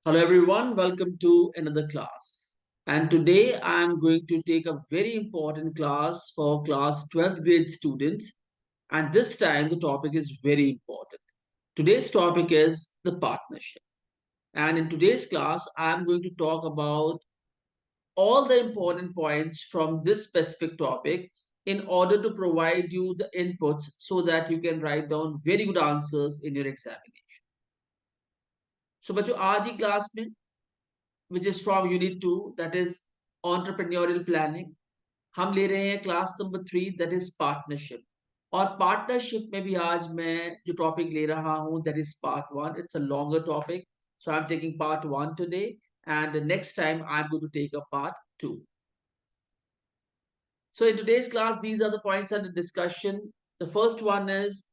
Hello everyone, welcome to another class. And today I am going to take a very important class for class 12th grade students. And this time the topic is very important. Today's topic is the partnership. And in today's class, I am going to talk about all the important points from this specific topic in order to provide you the inputs so that you can write down very good answers in your examination. So बच्चों आज की class में which is from unit 2, that is entrepreneurial planning. हम ले रहे हैं class number 3, that is partnership. और partnership में भी आज मैं जो टॉपिक ले रहा हूं that is part 1. It's a longer topic, so I'm taking part 1 today, and the next time I'm going to take a part 2. So in today's class, these are the points under discussion. The first one is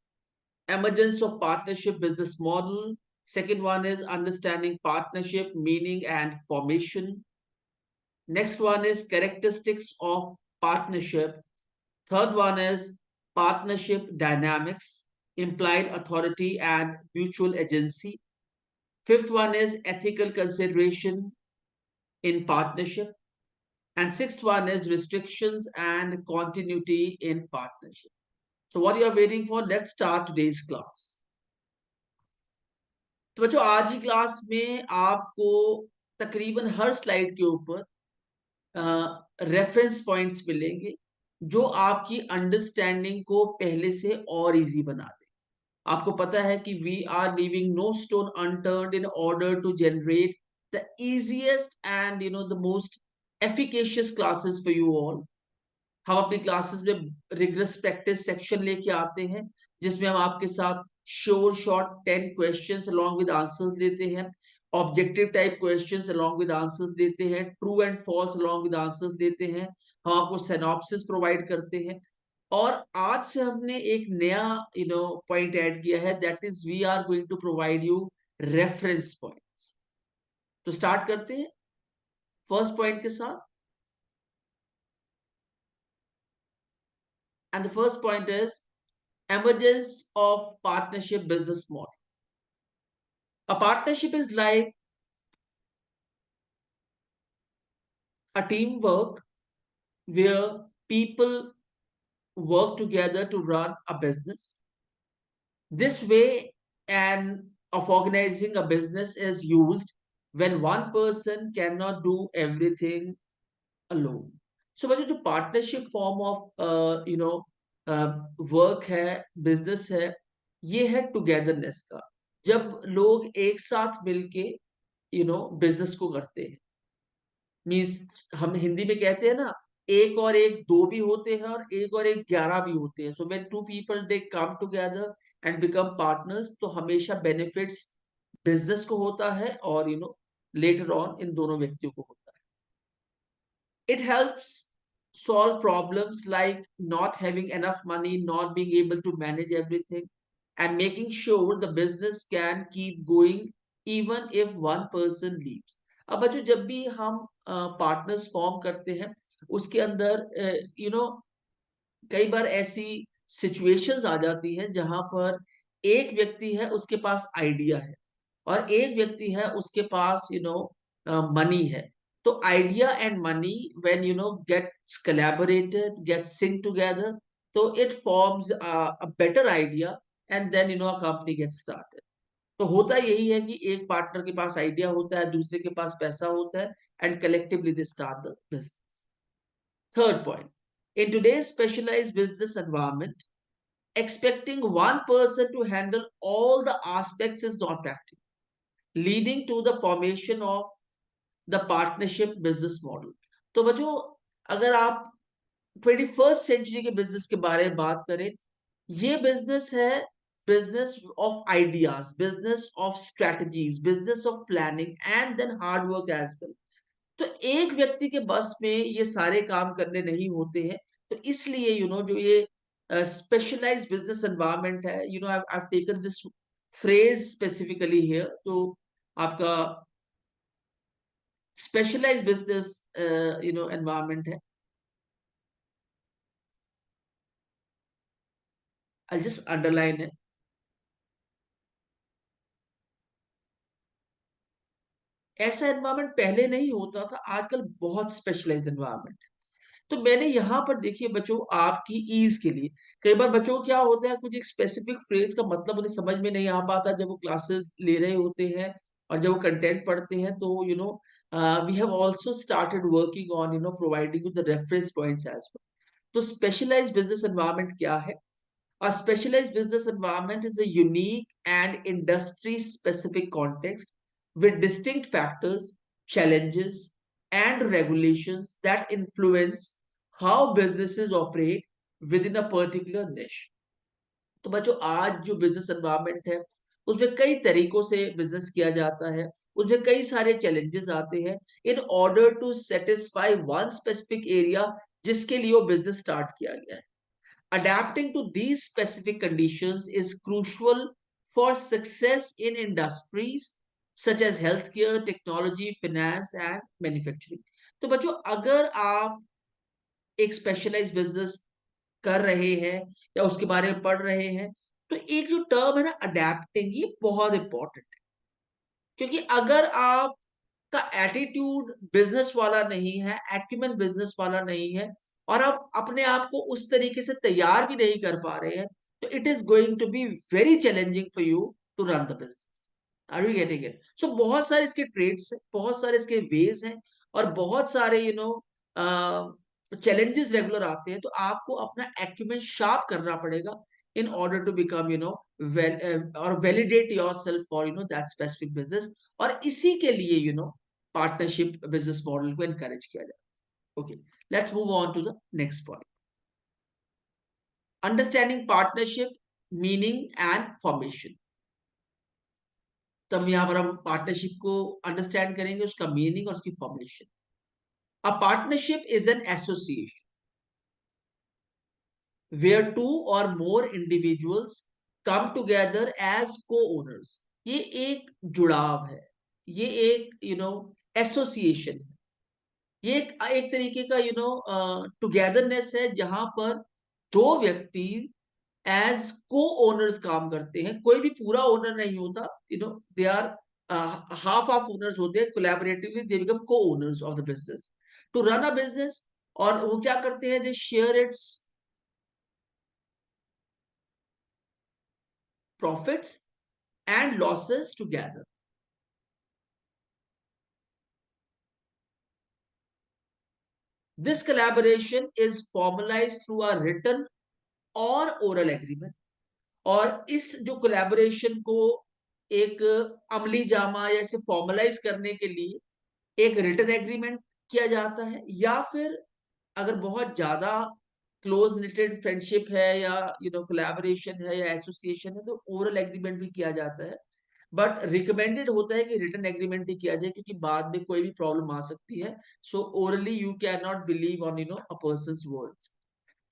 emergence of partnership business model. Second one is understanding partnership meaning and formation. Next one is characteristics of partnership. Third one is partnership dynamics, implied authority and mutual agency. Fifth one is ethical consideration in partnership. And sixth one is restrictions and continuity in partnership. So what you are waiting for, let's start today's class. तो बच्चों आज की class में आपको तकरीबन हर slide के ऊपर reference points मिलेंगे जो आपकी अंडरस्टैंडिंग को पहले से और इजी बना दे। आपको पता है कि we are leaving no stone unturned in order to generate the easiest and the most efficacious classes for you all. हम अपनी क्लासेस में रिग्रेस प्रैक्टिस सेक्शन लेके आते हैं जिसमें हम आपके साथ sure short 10 questions along with answers देते हैं, objective type questions along with answers देते हैं, true and false along with answers देते हैं, हम आपको सिनॉप्सिस प्रोवाइड करते हैं। और आज से हमने एक नया पॉइंट ऐड किया है, that is we are going to provide you reference points. तो स्टार्ट करते हैं फर्स्ट पॉइंट के साथ। And the first point is emergence of partnership business model. A partnership is like a teamwork where people work together to run a business. This way and of organizing a business is used when one person cannot do everything alone. So बच्चों जो partnership form of work है, business है, ये है togetherness का। जब लोग एक साथ मिलके बिजनेस को करते हैं, मीन्स हम हिंदी में कहते हैं ना, एक और एक दो भी होते हैं और एक और एक 11 भी होते हैं। So when two people they come together and become partners, तो हमेशा बेनिफिट्स बिजनेस को होता है और लेटर ऑन इन दोनों व्यक्तियों को होता है। It helps solve problems like not having enough money, not being able to manage everything, and making sure the business can keep going even if one person leaves. अब बच्चों जब भी हम पार्टनर्स फॉर्म करते हैं, उसके अंदर कई बार ऐसी सिचुएशंस आ जाती हैं जहां पर एक व्यक्ति है, उसके पास आइडिया है, और एक व्यक्ति है, उसके पास मनी है। तो idea and money when gets collaborated, gets sync together, तो it forms a better idea, and then a company gets started. तो होता यही है कि एक पार्टनर के पास आइडिया होता है, दूसरे के पास पैसा होता है, and collectively they start the business. Third point, in today's specialized business environment, expecting one person to handle all the aspects is not practical, leading to the formation of the partnership business model. तो बच्चों अगर आप 21st century के business के बारे में बात करें, ये बिजनेस है business of ideas, business of strategies, business of planning and then hard work as well. तो एक व्यक्ति के बस में ये सारे काम करने नहीं होते हैं। तो इसलिए जो ये स्पेशलाइज्ड बिजनेस एनवायरनमेंट है, I have taken this phrase specifically here. तो आपका स्पेशलाइज्ड बिजनेस एनवायरनमेंट है। आई जस्ट अंडरलाइन है। ऐसा एनवायरनमेंट पहले नहीं होता था, आजकल बहुत स्पेशलाइज्ड एनवायरनमेंट। तो मैंने यहाँ पर देखिए बच्चों आपकी ईज के लिए, कई बार बच्चों को क्या होता है, कुछ एक स्पेसिफिक फ्रेज का मतलब उन्हें समझ में नहीं आ पाता जब वो क्लासेस ले रहे होते हैं और जब वो कंटेंट पढ़ते हैं, तो we have also started working on providing the reference points as well. तो स्पेशलाइज्ड बिजनेस एनवायरनमेंट क्या है? A specialized business environment is a unique and industry specific context with distinct factors, challenges, and regulations that influence how businesses operate within a particular niche. तो बच्चों आज जो business environment है उसमें कई तरीकों से बिजनेस किया जाता है, उसमें कई सारे चैलेंजेस आते हैं in order to satisfy one specific area जिसके लिए वो बिजनेस स्टार्ट किया गया है। Adapting to these specific conditions is crucial for success in industries such as healthcare, technology, finance, and manufacturing. तो बच्चों अगर आप एक स्पेशलाइज्ड बिजनेस कर रहे हैं या उसके बारे में पढ़ रहे हैं, तो एक जो टर्म है ना अडेप्टिंग, ये बहुत इंपॉर्टेंट है। क्योंकि अगर आप का एटीट्यूड बिजनेस वाला नहीं है, एक्यूमेन बिजनेस वाला नहीं है, और आप अपने आप को उस तरीके से तैयार भी नहीं कर पा रहे हैं, तो it is going to be very challenging for you to run the business. Are you getting it? So बहुत सारे इसके ट्रेड्स हैं, बहुत सारे इसके वेज हैं, और बहुत सारे चैलेंजेस रेगुलर आते हैं, तो आपको अपना एक्यूमेन शार्प करना पड़ेगा in order to become or validate yourself for that specific business। और इसी के लिए पार्टनरशिप बिजनेस मॉडल को एनकरेज किया जाए। Okay, let's move on to the next point, understanding partnership meaning and formation. तब यहां पर हम पार्टनरशिप को अंडरस्टैंड करेंगे, उसका मीनिंग और उसकी formation. A partnership is an association where two or more individuals come together as co-owners। ये एक जुड़ाव है, ये एक एसोसिएशन है, ये एक तरीके का टुगेदरनेस है जहां पर दो व्यक्ति एज को ओनर्स काम करते हैं। कोई भी पूरा ओनर नहीं होता, they are half of owners होते हैं, collaboratively they become co owners of the business to run a business. और वो क्या करते हैं, they share its profits and losses together। This collaboration is formalized through a written or oral agreement। और इस जो कोलैबोरेशन को एक अमली जामा या इसे फॉर्मलाइज करने के लिए एक रिटन एग्रीमेंट किया जाता है, या फिर अगर बहुत ज्यादा क्लोज निटेड फ्रेंडशिप है या कोलैबोरेशन है या एसोसिएशन है, तो ओरल एग्रीमेंट भी किया जाता है। बट रिकमेंडेड होता है कि रिटन एग्रीमेंट ही किया जाए, क्योंकि बाद में कोई भी प्रॉब्लम आ सकती है। So orally you can not believe on a person's words,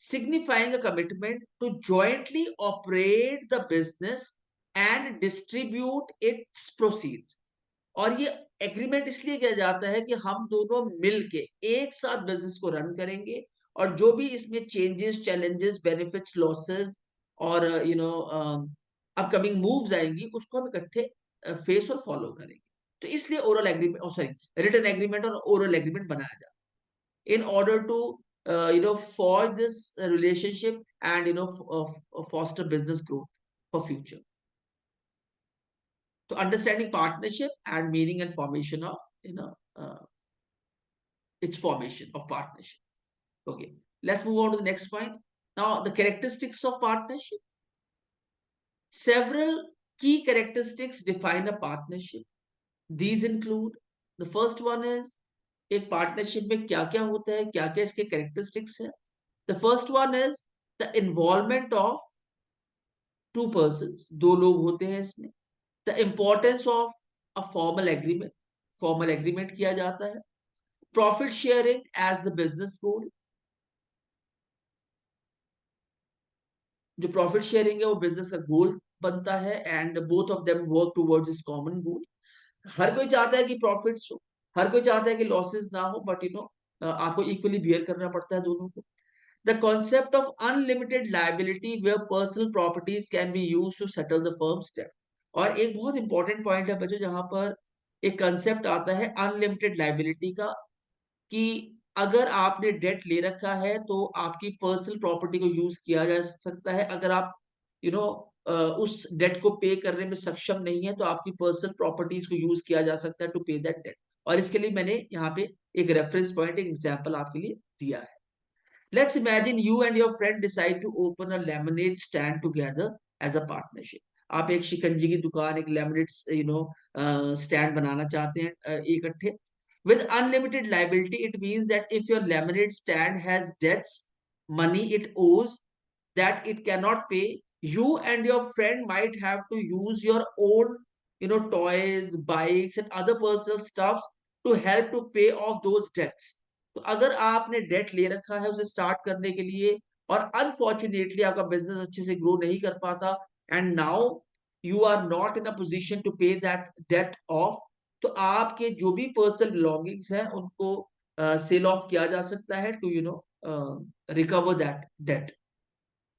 signifying a commitment to jointly operate the business and distribute its proceeds। और ये एग्रीमेंट इसलिए किया जाता है कि हम दोनों मिलके एक साथ बिजनेस को रन करेंगे, और जो भी इसमें चेंजेस, चैलेंजेस, बेनिफिट्स, लॉसेस और अपकमिंग मूव्स आएंगी, उसको हम इकट्ठे फेस और फॉलो करेंगे। तो इसलिए oral agreement, sorry, written agreement और ओरल एग्रीमेंट बनाया जाता है in order to forge this relationship and foster business growth for future। So understanding partnership and meaning and formation of its formation of partnership। Okay, let's move on to the next point. Now the characteristics of partnership, several key characteristics define a partnership। These include, the first one is एक partnership में क्या क्या होता है, क्या क्या इसके characteristics है। The first one is the involvement of two person, दो लोग होते हैं इसमें। The importance of a formal agreement, formal agreement किया जाता है। Profit sharing as the business goal, जो प्रॉफिट शेयरिंग है वो बिजनेस का गोल बनता है, and both of them work towards this common goal. हर कोई चाहता है कि प्रॉफिट्स हो, हर कोई चाहता है कि लॉसेस ना हो, बट आपको इक्वली बियर करना पड़ता है दोनों को। The concept of unlimited liability where personal properties can be used to settle the firm's debt। और एक बहुत इंपॉर्टेंट पॉइंट है बच्चों, जहां पर एक कंसेप्ट आता है अनलिमिटेड लाइबिलिटी का, कि अगर आपने डेट ले रखा है तो आपकी पर्सनल प्रॉपर्टी को यूज किया जा सकता है। अगर आप यू you नो उस डेट को पे करने में सक्षम नहीं है तो आपकी पर्सनल प्रॉपर्टीज को यूज किया जा सकता है टू पे दैट डेट। और इसके लिए मैंने यहाँ पे एक रेफरेंस पॉइंट, एक एग्जांपल आपके लिए दिया है। Let's imagine you and your friend decide to open a lemonade stand together as a partnership. आप एक शिकंजी की दुकान, एक लेमनेड स्टैंड बनाना चाहते हैं इकट्ठे। With unlimited liability, it means that if your lemonade stand has debts, money it owes that it cannot pay, you and your friend might have to use your own, toys, bikes, and other personal stuffs to help to pay off those debts. तो अगर आपने date ले रखा है उसे start करने के लिए, और अनफॉर्चुनेटली आपका बिजनेस अच्छे से ग्रो नहीं कर पाता, and now you are not in a position to pay that debt off, तो आपके जो भी पर्सनल बिलोंगिंग्स हैं उनको सेल ऑफ किया जा सकता है to recover that debt,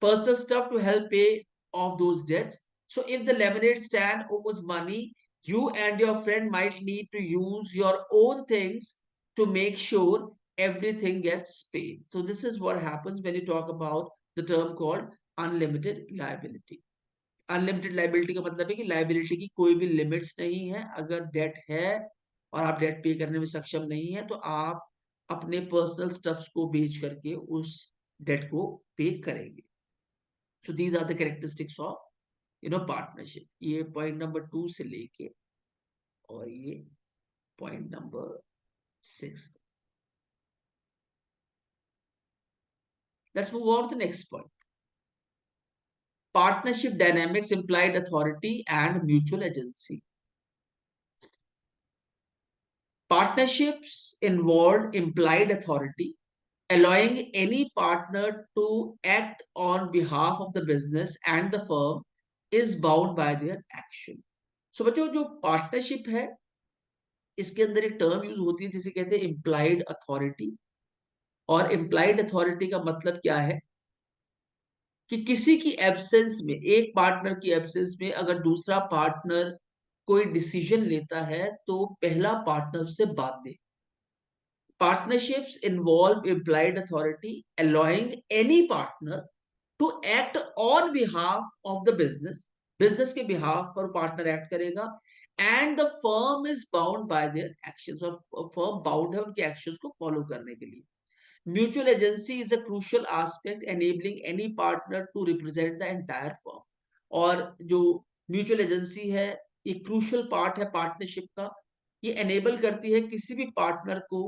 personal stuff to help pay off those debts. So if the lemonade stand owes money, you and your friend might need to use your own things to make sure everything gets paid. So this is what happens when you talk about the term called unlimited liability. Unlimited liability का मतलब है कि liability की कोई भी limits नहीं है। अगर डेट है और आप डेट पे करने में सक्षम नहीं है तो आप अपने पर्सनल स्टफ्स को बेच करके उस डेट को पे करेंगे। So these are the characteristics of partnership. ये पॉइंट नंबर 2 से लेके और ये point number 6। Let's move on to the next point. Partnership dynamics, implied authority and mutual agency. Partnerships involve implied authority, allowing any partner to act on behalf of the business and the firm is bound by their action. So बच्चों, जो partnership है इसके अंदर एक term use होती है जिसे कहते हैं इम्प्लाइड अथॉरिटी। और इम्प्लाइड अथॉरिटी का मतलब क्या है कि किसी की एब्सेंस में, एक पार्टनर की एब्सेंस में अगर दूसरा पार्टनर कोई डिसीजन लेता है तो पहला पार्टनर उससे बाध्य। Partnerships involve implied authority, allowing any partner to act on behalf of the business. Business के behalf पर partner act करेगा, and the firm is bound by their actions, और firm bound है उनके actions को follow करने के लिए। Mutual agency is a crucial aspect enabling any partner to represent the entire firm. और जो mutual agency है ये crucial part है partnership का। ये enable करती है किसी भी partner को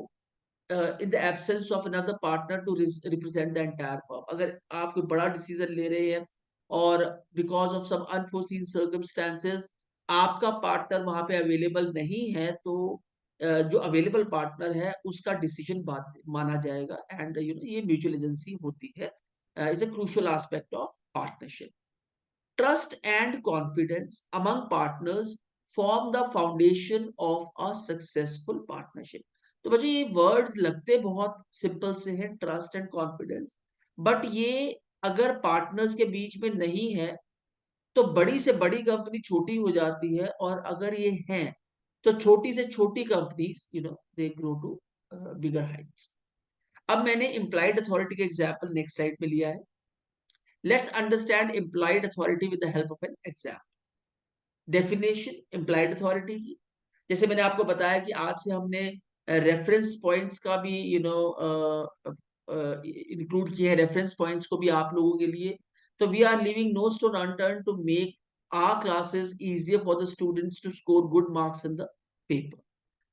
in the absence of another partner to represent the entire firm. अगर आप कोई बड़ा डिसीजन ले रहे हैं और because of some unforeseen circumstances आपका पार्टनर वहां पे अवेलेबल नहीं है तो जो अवेलेबल पार्टनर है उसका डिसीजन माना जाएगा। एंड ये म्यूचुअल एजेंसी होती है, is a crucial aspect of partnership. Trust and confidence among partners form the foundation of a successful partnership. तो बच्चों ये वर्ड्स लगते बहुत सिंपल से हैं, ट्रस्ट एंड कॉन्फिडेंस, बट ये अगर पार्टनर्स के बीच में नहीं है तो बड़ी से बड़ी कंपनी छोटी हो जाती है, और अगर ये हैं तो छोटी से छोटी companies they grow to bigger heights. अब मैंने इम्प्लाइड अथॉरिटी का एग्जांपल नेक्स्ट स्लाइड में लिया है। Let's understand implied authority with the help of an example. Definition implied authority की, जैसे मैंने आपको बताया कि आज से हमने रेफरेंस पॉइंट्स का भी इंक्लूड किए हैं, रेफरेंस पॉइंट्स को भी आप लोगों के लिए। तो we are living no stone unturn to make our classes easier for the students to score good marks in the paper.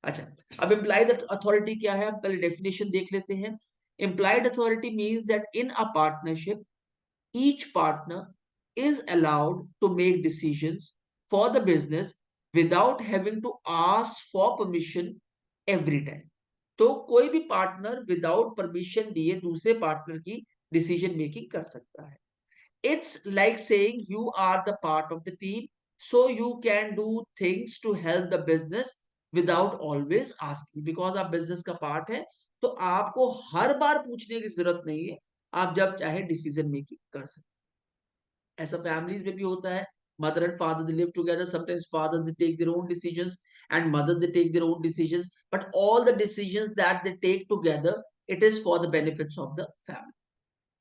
अच्छा, अब इम्प्लाइड अथॉरिटी क्या है, पहले डेफिनेशन देख लेते हैं। Implied authority means that in a partnership each partner is allowed to make decisions for the business without having to ask for permission every time. तो कोई भी पार्टनर विदाउट परमिशन दिए दूसरे पार्टनर की डिसीजन मेकिंग कर सकता है। It's like saying you are the part of the team so you can do things to help the business without always asking. Because आप बिजनेस का पार्ट है तो आपको हर बार पूछने की जरूरत नहीं है, आप जब चाहे डिसीजन मेकिंग कर सकते। ऐसा फैमिलीज में भी होता है, mother and father, they live together. Sometimes father, they take their own decisions, and mother, they take their own decisions. But all the decisions that they take together, it is for the benefits of the family.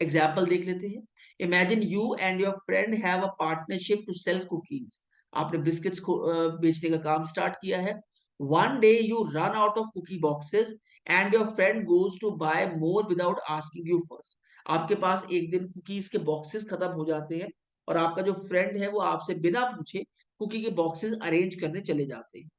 Example देख लेते हैं. Imagine you and your friend have a partnership to sell cookies. आपने biscuits को बेचने का काम start किया है. One day you run out of cookie boxes and your friend goes to buy more without asking you first. आपके पास एक दिन कुकीज के बॉक्सेस खत्म हो जाते हैं और आपका जो फ्रेंड है वो आपसे बिना पूछे कुकी के बॉक्सेस अरेंज करने चले जाते हैं.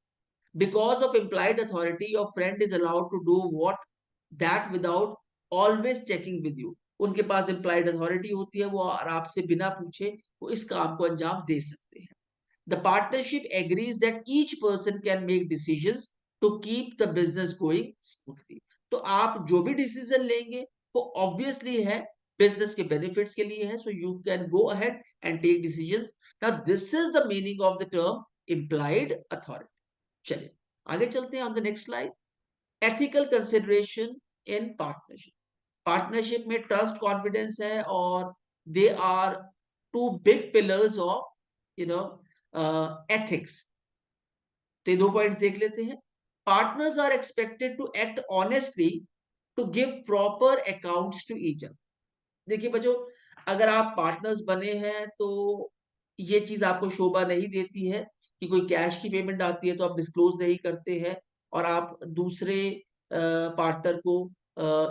Because of implied authority, your friend is allowed to do what that without always checking with you. उनके पास implied authority होती है, वो और आपसे बिना पूछे वो इस काम को अंजाम दे सकते हैं. The partnership agrees that each person can make decisions to keep the business going smoothly. तो आप जो भी डिसीजन लेंगे वो ऑब्वियसली है बिजनेस के बेनिफिट्स के लिए है. So you can go ahead and take decisions. Now this is the meaning of the term implied authority. चलिए आगे चलते हैं. On the next slide, ethical consideration in partnership. Partnership में ट्रस्ट कॉन्फिडेंस है और they are two big pillars of ethics. तो ये दो पॉइंट्स देख लेते हैं. Partners are expected to act honestly to give proper accounts to each other. देखिए बच्चों, अगर आप पार्टनर्स बने हैं तो ये चीज आपको शोभा नहीं देती है कि कोई कैश की पेमेंट आती है तो आप डिस्क्लोज नहीं करते हैं और आप दूसरे पार्टनर को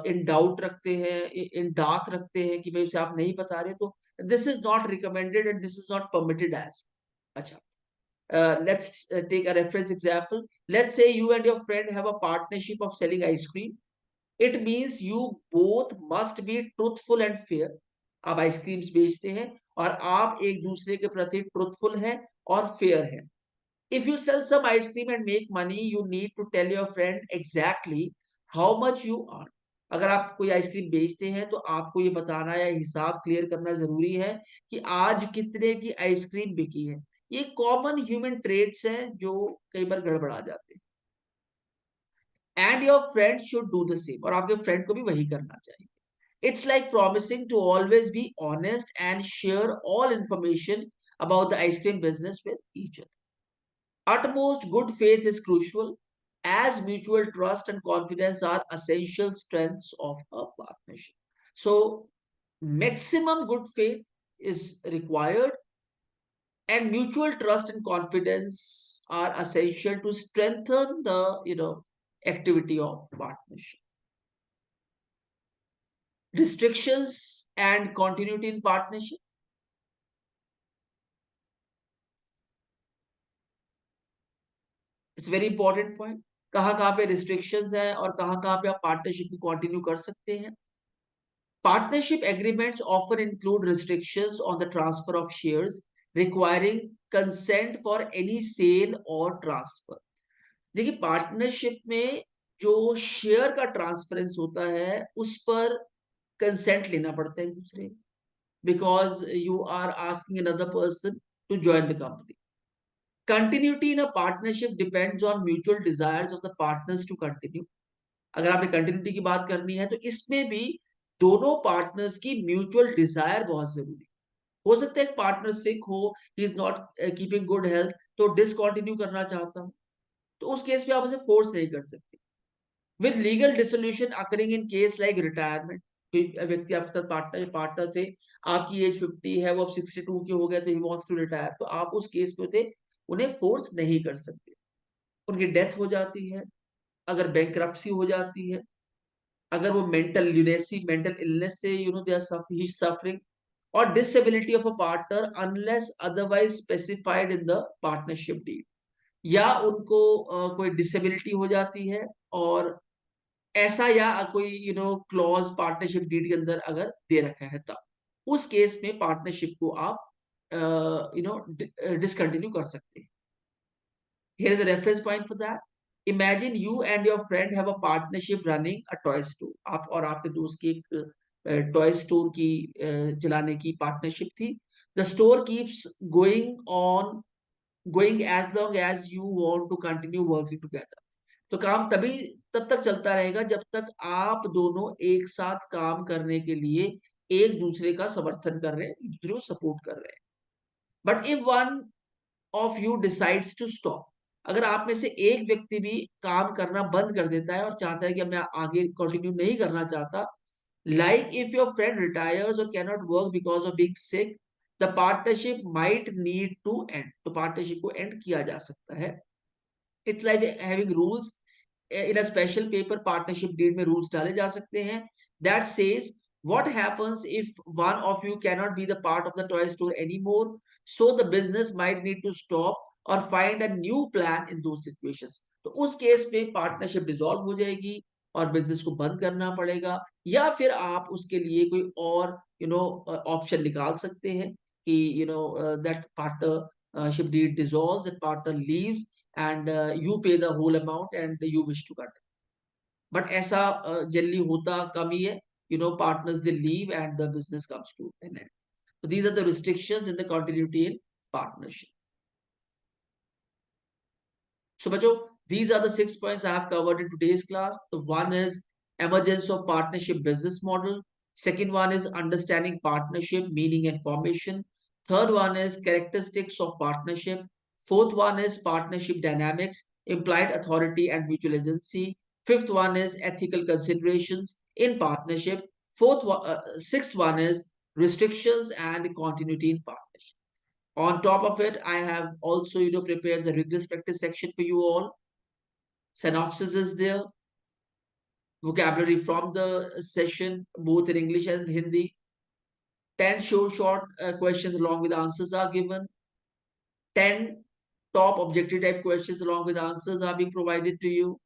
इन डाउट रखते हैं, इन डार्क रखते हैं कि भाई उसे आप नहीं बता रहे. तो this is not recommended and this is not permitted as. अच्छा, let's take a reference example. Let's say you and your friend have a partnership of selling ice cream. It means you both must be truthful and fair. आप ice creams बेचते हैं और आप एक दूसरे के प्रति ट्रूथफुल हैं और फेयर हैं. If you sell some ice cream and make money, you need to tell your friend exactly how much you earn. अगर आप कोई आइसक्रीम बेचते हैं तो आपको ये बताना या हिसाब क्लियर करना जरूरी है कि आज कितने की आइसक्रीम बिकी है. ये कॉमन ह्यूमन ट्रेड्स हैं जो कई बार गड़बड़ा जाते हैं. And your friend should do the same. और आपके फ्रेंड को भी वही करना चाहिए. It's like promising to always be honest and share all information about the ice cream business with each other. Utmost good faith is crucial, as mutual trust and confidence are essential strengths of a partnership. So, maximum good faith is required, and mutual trust and confidence are essential to strengthen the activity of partnership. Restrictions and continuity in partnership. It's very important point. कहाँ पे restrictions हैं और कहाँ पे आप partnership को continue कर सकते हैं. Partnership agreements often include restrictions on the transfer of shares requiring consent for any sale और ट्रांसफर. देखिए, पार्टनरशिप में जो शेयर का ट्रांसफरेंस होता है उस पर कंसेंट लेना पड़ता है एक दूसरे, because you are asking another person to join the company. Continuity in a partnership depends on mutual desires of the partners to continue. अगर आपने कंटिन्यूटी की बात करनी है तो इसमें भी दोनों पार्टनर्स की म्यूचुअल डिजायर बहुत जरूरी. हो सकता है एक पार्टनर सिक हो, he is not keeping good health, तो डिसकंटिन्यू करना चाहता हूं, तो उस केस में आप उसे फोर्स नहीं कर सकते. With legal dissolution occurring in case like retirement. कोई व्यक्ति आपके साथ पार्टनर थे, आपकी एज 50 है, वो अब 62 के हो गए, तो ही वांट्स टू रिटायर, तो आप उस केस पे थे उन्हें फोर्स नहीं कर सकते. उनकी डेथ हो जाती है, अगर बैंकरप्सी हो जाती है, अगर वो मेंटल ल्यूनेसी, मेंटल इलनेस से दे आर ही सफरिंग, और disability of a partner unless otherwise specified in the partnership deed. या उनको कोई डिसेबिलिटी हो जाती है और ऐसा या कोई क्लॉज पार्टनरशिप डीड के अंदर अगर दे रखा है, तब उस केस में पार्टनरशिप को आप डिसकंटिन्यू कर सकते हैं. Here is a reference point for that. Imagine you and your friend have a partnership running a toy store. आप और आपके दोस्त की एक टॉय स्टोर की चलाने की पार्टनरशिप थी. The store keeps going as long as you want to continue working together. तो काम तब तक चलता रहेगा जब तक आप दोनों एक साथ काम करने के लिए एक दूसरे का समर्थन कर रहे हैं, एक दूसरे को सपोर्ट कर रहे हैं. But if one of you decides to stop, अगर आप में से एक व्यक्ति भी काम करना बंद कर देता है और चाहता है कि मैं आगे कंटिन्यू नहीं करना चाहता, like if your friend retires or cannot work because of being sick, the partnership might need to end. तो पार्टनरशिप को एंड किया जा सकता है. It's like having rules in a special paper. Partnership deed में rules डाले जा सकते हैं that says what happens if one of you cannot be the part of the toy store anymore, so the business might need to stop or find a new plan in those situations. तो उस case में partnership dissolve हो जाएगी और business को बंद करना पड़ेगा, या फिर आप उसके लिए कोई और ऑप्शन निकाल सकते हैं कि that partnership deed dissolves, that partner leaves and you pay the whole amount and you wish to cut. But ऐसा generally होता कम ही है. Partners they leave and the business comes to an end. So these are the restrictions in the continuity in partnership. So बच्चों, these are the 6 points I have covered in today's class. The one is emergence of partnership business model. Second one is understanding partnership meaning and formation. Third one is characteristics of partnership. Fourth one is partnership dynamics, implied authority and mutual agency. Fifth one is ethical considerations in partnership. Sixth one is restrictions and continuity in partnership. On top of it, I have also prepared the rigorous practice section for you all. Synopsis is there, vocabulary from the session, both in English and Hindi. 10 short questions along with answers are given. 10 top objective type questions along with answers are being provided to you.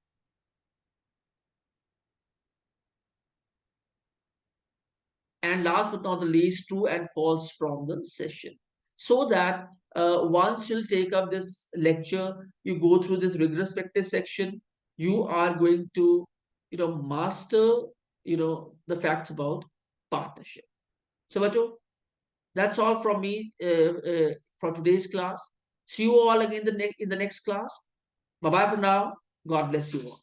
And last but not the least, true and false from the session. So that once you'll take up this lecture, you go through this rigorous practice section, you are going to, master, the facts about partnership. So, bacho, that's all from me for today's class. See you all again in the next class. Bye bye for now. God bless you all.